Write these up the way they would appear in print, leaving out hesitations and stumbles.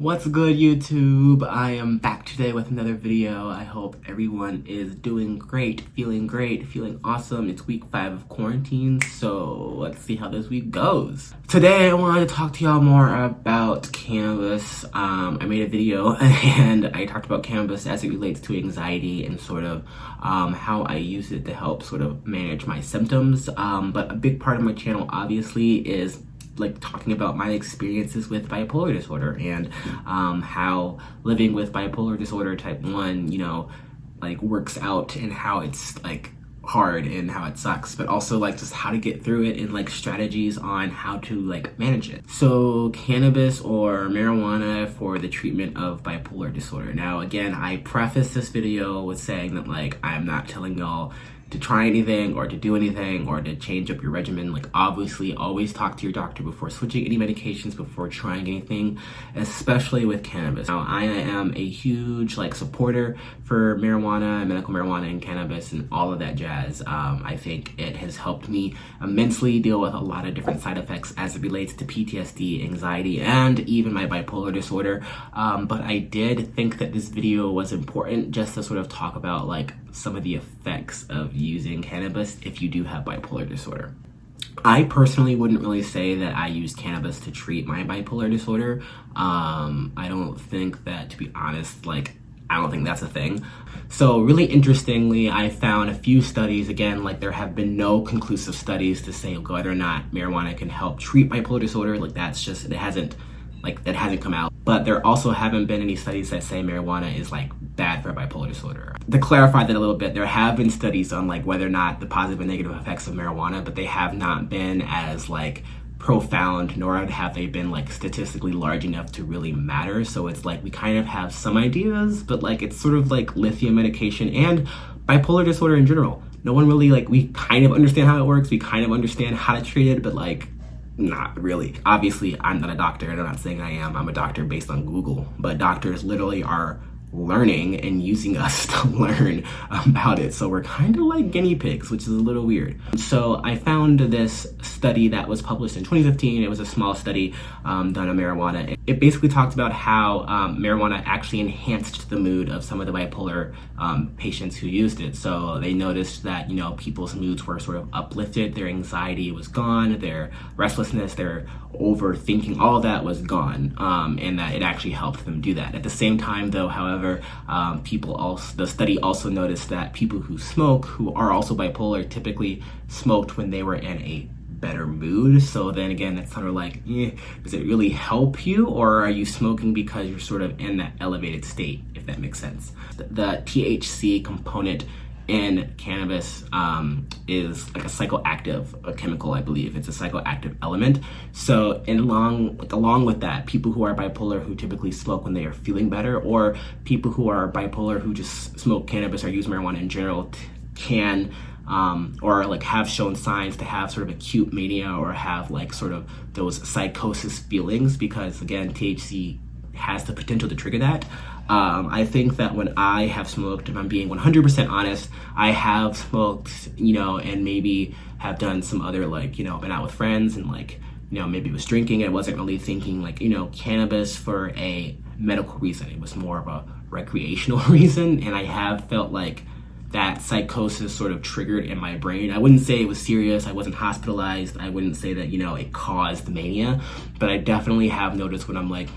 What's good, YouTube? I am back today with another video. I hope everyone is doing great, feeling awesome. It's week 5 of quarantine, so let's see how this week goes. Today I wanted to talk to y'all more about cannabis. I made a video and I talked about cannabis as it relates to anxiety and sort of how I use it to help sort of manage my symptoms. But a big part of my channel obviously is like talking about my experiences with bipolar disorder and how living with bipolar disorder type 1, like works out and how it's like hard and how it sucks, but also like just how to get through it and like strategies on how to like manage it. So cannabis or marijuana for the treatment of bipolar disorder. Now again, I preface this video with saying that like I'm not telling y'all to try anything or to do anything or to change up your regimen. Like obviously always talk to your doctor before switching any medications, before trying anything, especially with cannabis. Now I am a huge like supporter for marijuana, medical marijuana and cannabis and all of that jazz. I think it has helped me immensely deal with a lot of different side effects as it relates to PTSD, anxiety, and even my bipolar disorder. But I did think that this video was important just to sort of talk about like some of the effects of using cannabis if you do have bipolar disorder. I personally wouldn't really say that I use cannabis to treat my bipolar disorder. I don't think that, to be honest, like I don't think that's a thing. So really interestingly, I found a few studies, again, like there have been no conclusive studies to say whether or not marijuana can help treat bipolar disorder. Like that's just, that hasn't come out. But there also haven't been any studies that say marijuana is like bad for bipolar disorder. To clarify that a little bit, there have been studies on like whether or not the positive and negative effects of marijuana, but they have not been as like profound, nor have they been like statistically large enough to really matter. So it's like we kind of have some ideas, but like it's sort of like lithium medication and bipolar disorder in general. No one really like, we kind of understand how it works, we kind of understand how to treat it, but like not really. Obviously, I'm not a doctor, and I'm not saying I am. I'm a doctor based on Google, but doctors literally are learning and using us to learn about it. So we're kind of like guinea pigs, which is a little weird. So I found this study that was published in 2015. It was a small study done on marijuana. It basically talked about how marijuana actually enhanced the mood of some of the bipolar patients who used it. So they noticed that, people's moods were sort of uplifted, their anxiety was gone, their restlessness, their overthinking, all of that was gone, and that it actually helped them do that. At the same time though, however, the study also noticed that people who smoke, who are also bipolar, typically smoked when they were in a better mood. So then again, that's sort of like, does it really help you, or are you smoking because you're sort of in that elevated state, if that makes sense? The THC component in cannabis is like a psychoactive chemical, I believe. It's a psychoactive element. So along with that, people who are bipolar who typically smoke when they are feeling better, or people who are bipolar who just smoke cannabis or use marijuana in general can or like have shown signs to have sort of acute mania or have like sort of those psychosis feelings, because again, THC has the potential to trigger that. I think that when I have smoked, if I'm being 100% honest, I have smoked, and maybe have done some other like, been out with friends and like, maybe was drinking. I wasn't really thinking like, cannabis for a medical reason. It was more of a recreational reason. And I have felt like that psychosis sort of triggered in my brain. I wouldn't say it was serious. I wasn't hospitalized. I wouldn't say that, it caused mania, but I definitely have noticed when I'm like,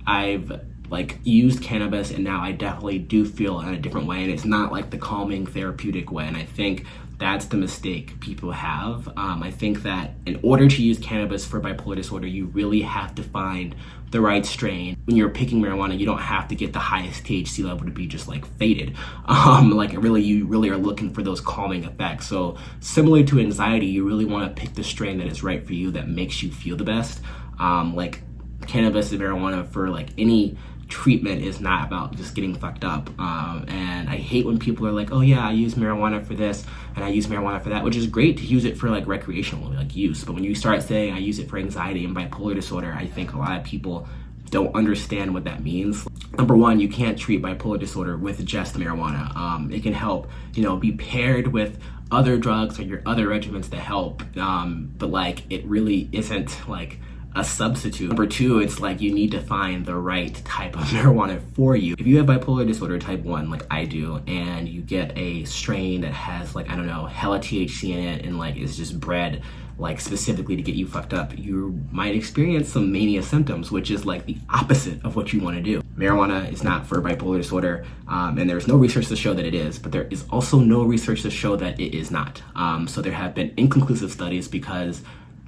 I've like used cannabis and now I definitely do feel in a different way, and it's not like the calming therapeutic way. And I think that's the mistake people have. I think that in order to use cannabis for bipolar disorder, you really have to find the right strain. When you're picking marijuana, you don't have to get the highest THC level to be just like faded. You really are looking for those calming effects. So similar to anxiety, you really want to pick the strain that is right for you, that makes you feel the best. Like cannabis and marijuana for like any treatment is not about just getting fucked up. And I hate when people are like, oh yeah, I use marijuana for this and I use marijuana for that, which is great to use it for like recreational like use. But when you start saying I use it for anxiety and bipolar disorder, I think a lot of people don't understand what that means. Number one, you can't treat bipolar disorder with just marijuana. It can help, be paired with other drugs or your other regimens to help. But like, it really isn't like a substitute. Number two, it's like you need to find the right type of marijuana for you. If you have bipolar disorder type 1 like I do, and you get a strain that has like, I don't know, hella THC in it and like is just bred like specifically to get you fucked up, you might experience some mania symptoms, which is like the opposite of what you want to do. Marijuana is not for bipolar disorder, and there's no research to show that it is, but there is also no research to show that it is not. So there have been inconclusive studies because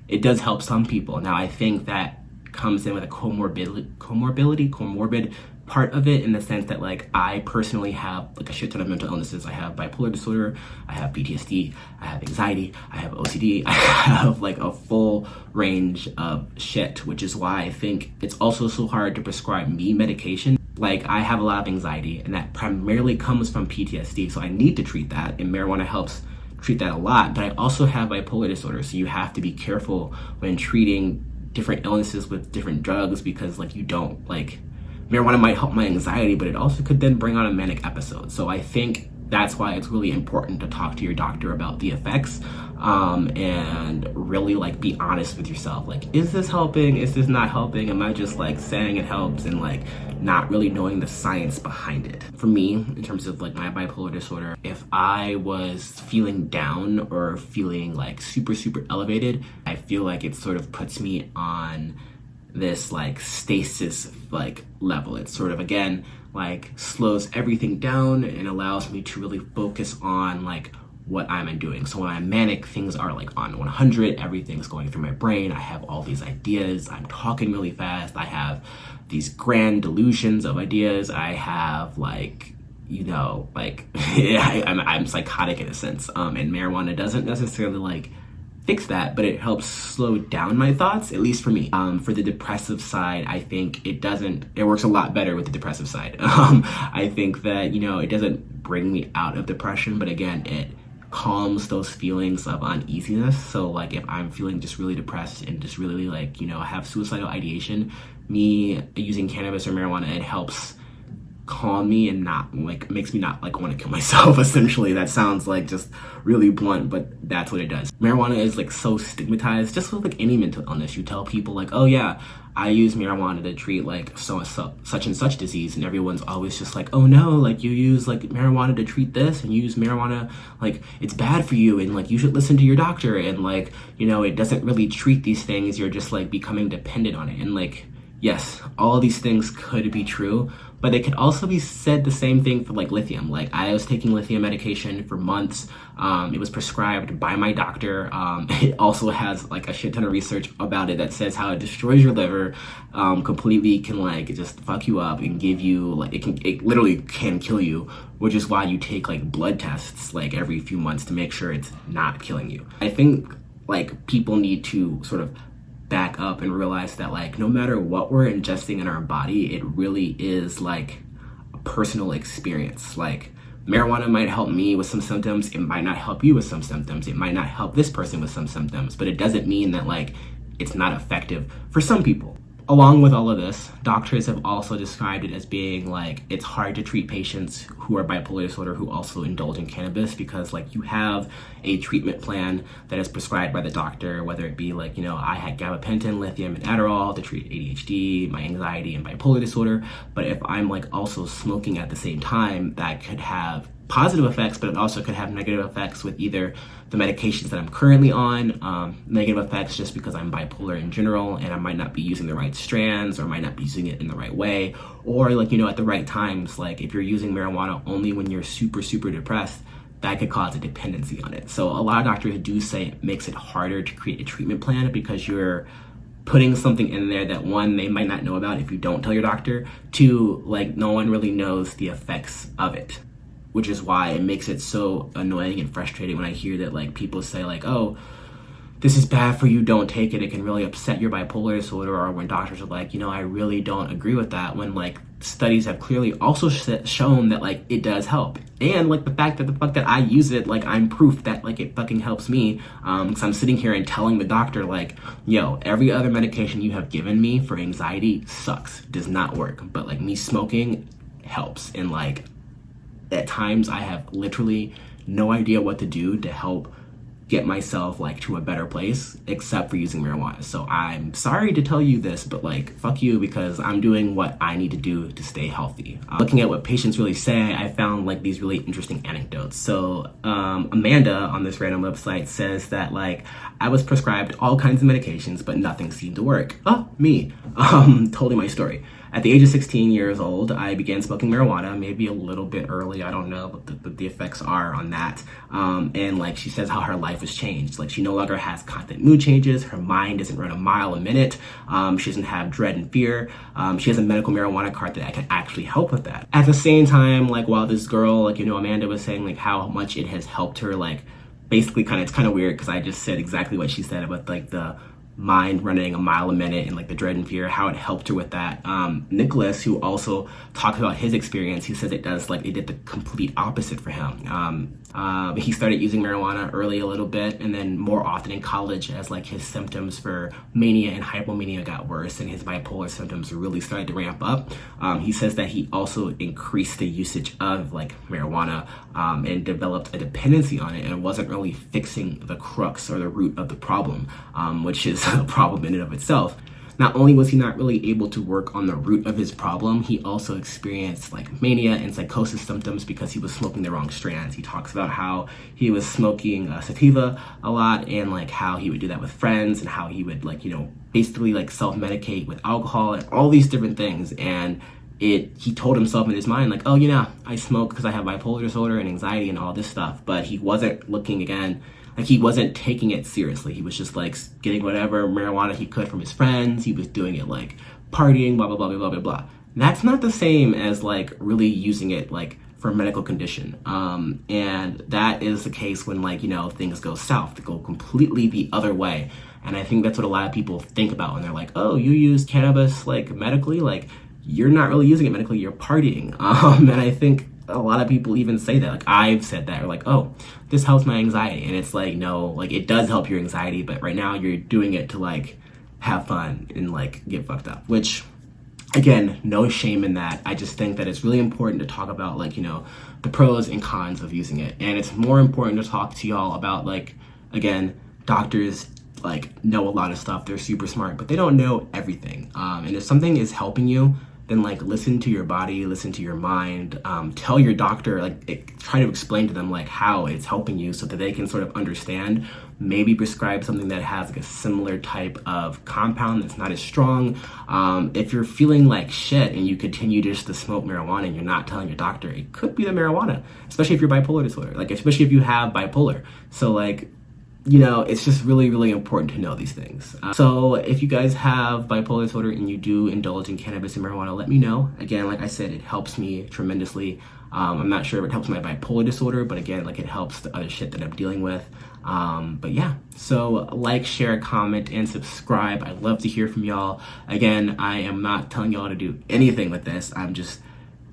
it does help some people. Now, I think that comes in with a comorbid part of it, in the sense that like I personally have like a shit ton of mental illnesses. I have bipolar disorder, I have PTSD, I have anxiety, I have OCD, I have like a full range of shit, which is why I think it's also so hard to prescribe me medication. Like I have a lot of anxiety, and that primarily comes from PTSD, so I need to treat that, and marijuana helps treat that a lot. But I also have bipolar disorder, so you have to be careful when treating different illnesses with different drugs, because like you don't like, marijuana might help my anxiety, but it also could then bring on a manic episode. So I think that's why it's really important to talk to your doctor about the effects, and really like be honest with yourself. Like, is this helping? Is this not helping? Am I just like saying it helps and like not really knowing the science behind it? For me, in terms of like my bipolar disorder, if I was feeling down or feeling like super elevated, I feel like it sort of puts me on this like stasis like level. It sort of, again, like slows everything down and allows me to really focus on like what I'm doing. So when I'm manic, things are like on 100, everything's going through my brain. I have all these ideas, I'm talking really fast, I have these grand delusions of ideas, I have like, you know, like I'm psychotic in a sense. And marijuana doesn't necessarily like fix that, but it helps slow down my thoughts, at least for me. For the depressive side, I think it works a lot better with the depressive side. I think that, you know, it doesn't bring me out of depression, but again, it calms those feelings of uneasiness. So like if I'm feeling just really depressed and just really like, you know, have suicidal ideation, me using cannabis or marijuana, it helps calm me and not like makes me not like want to kill myself. Essentially, that sounds like just really blunt, but that's what it does. Marijuana is like so stigmatized, just with like any mental illness. You tell people like, oh yeah, I use marijuana to treat like such and such disease, and everyone's always just like, oh no, like you use like marijuana to treat this, and you use marijuana, like it's bad for you, and like you should listen to your doctor, and like, you know, it doesn't really treat these things, you're just like becoming dependent on it. And like, yes, all these things could be true, but they could also be said the same thing for like lithium. Like I was taking lithium medication for months. It was prescribed by my doctor. It also has like a shit ton of research about it that says how it destroys your liver, completely, can like just fuck you up and give you like, it literally can kill you, which is why you take like blood tests like every few months to make sure it's not killing you. I think like people need to sort of back up and realize that like no matter what we're ingesting in our body, it really is like a personal experience. Like marijuana might help me with some symptoms, it might not help you with some symptoms, it might not help this person with some symptoms, but it doesn't mean that like it's not effective for some people. Along with all of this, doctors have also described it as being like it's hard to treat patients who are bipolar disorder who also indulge in cannabis, because like you have a treatment plan that is prescribed by the doctor, whether it be like, you know, I had gabapentin, lithium, and Adderall to treat ADHD, my anxiety, and bipolar disorder. But if I'm like also smoking at the same time, that could have positive effects, but it also could have negative effects with either the medications that I'm currently on, negative effects just because I'm bipolar in general and I might not be using the right strands or might not be using it in the right way, or like, you know, at the right times. Like if you're using marijuana only when you're super depressed, that could cause a dependency on it. So a lot of doctors do say it makes it harder to create a treatment plan because you're putting something in there that, one, they might not know about if you don't tell your doctor, two, like no one really knows the effects of it. Which is why it makes it so annoying and frustrating when I hear that like people say like, oh, this is bad for you, don't take it, it can really upset your bipolar disorder, or when doctors are like, you know, I really don't agree with that, when like studies have clearly also shown that like it does help. And like the fact that I use it, like I'm proof that like it fucking helps me, because I'm sitting here and telling the doctor like, yo, every other medication you have given me for anxiety sucks, does not work, but like me smoking helps. And like at times I have literally no idea what to do to help get myself like to a better place except for using marijuana. So I'm sorry to tell you this, but like fuck you, because I'm doing what I need to do to stay healthy. Looking at what patients really say, I found like these really interesting anecdotes. So Amanda on this random website says that like I was prescribed all kinds of medications but nothing seemed to work. Oh, me. Totally my story. At the age of 16 years old, I began smoking marijuana, maybe a little bit early, I don't know what the effects are on that. And like she says how her life has changed. Like she no longer has constant mood changes, her mind doesn't run a mile a minute, she doesn't have dread and fear, she has a medical marijuana card that can actually help with that. At the same time, like while this girl, like, you know, Amanda was saying like how much it has helped her, like basically it's kind of weird because I just said exactly what she said about like the mind running a mile a minute and like the dread and fear, how it helped her with that. Nikolas, who also talked about his experience, he says it did the complete opposite for him. He started using marijuana early a little bit and then more often in college as like his symptoms for mania and hypomania got worse and his bipolar symptoms really started to ramp up. He says that he also increased the usage of like marijuana and developed a dependency on it and wasn't really fixing the crux or the root of the problem, which is a problem in and of itself. Not only was he not really able to work on the root of his problem, he also experienced like mania and psychosis symptoms because he was smoking the wrong strands. He talks about how he was smoking sativa a lot and like how he would do that with friends and how he would like, you know, basically like self-medicate with alcohol and all these different things. And he told himself in his mind like, oh, you know, I smoke because I have bipolar disorder and anxiety and all this stuff. But he wasn't looking again, like he wasn't taking it seriously. He was just like getting whatever marijuana he could from his friends. He was doing it like partying, blah, blah, blah, blah, blah, blah. That's not the same as like really using it like for a medical condition. And that is the case when like, you know, things go south, to go completely the other way. And I think that's what a lot of people think about when they're like, oh, you use cannabis like medically, like you're not really using it medically, you're partying. And I think a lot of people even say that, like I've said that, or like, oh, this helps my anxiety. And it's like, no, like it does help your anxiety, but right now you're doing it to like have fun and like get fucked up, which again, no shame in that. I just think that it's really important to talk about like, you know, the pros and cons of using it. And it's more important to talk to y'all about like, again, doctors like know a lot of stuff, they're super smart, but they don't know everything. And if something is helping you, then like listen to your body, listen to your mind, tell your doctor, like try to explain to them like how it's helping you so that they can sort of understand, maybe prescribe something that has like a similar type of compound that's not as strong. If you're feeling like shit and you continue just to smoke marijuana and you're not telling your doctor, it could be the marijuana, especially if you're bipolar disorder, like especially if you have bipolar. So like, you know, it's just really, really important to know these things. So if you guys have bipolar disorder and you do indulge in cannabis and marijuana, let me know. Again, like I said, it helps me tremendously. I'm not sure if it helps my bipolar disorder, but again, like it helps the other shit that I'm dealing with. But yeah, so like, share, comment, and subscribe. I'd love to hear from y'all. Again, I am not telling y'all to do anything with this. I'm just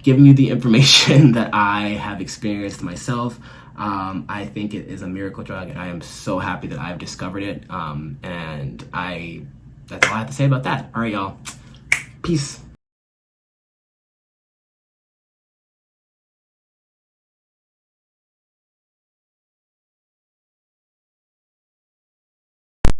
giving you the information that I have experienced myself. I think it is a miracle drug, and I am so happy that I've discovered it. And that's all I have to say about that. All right, y'all. Peace.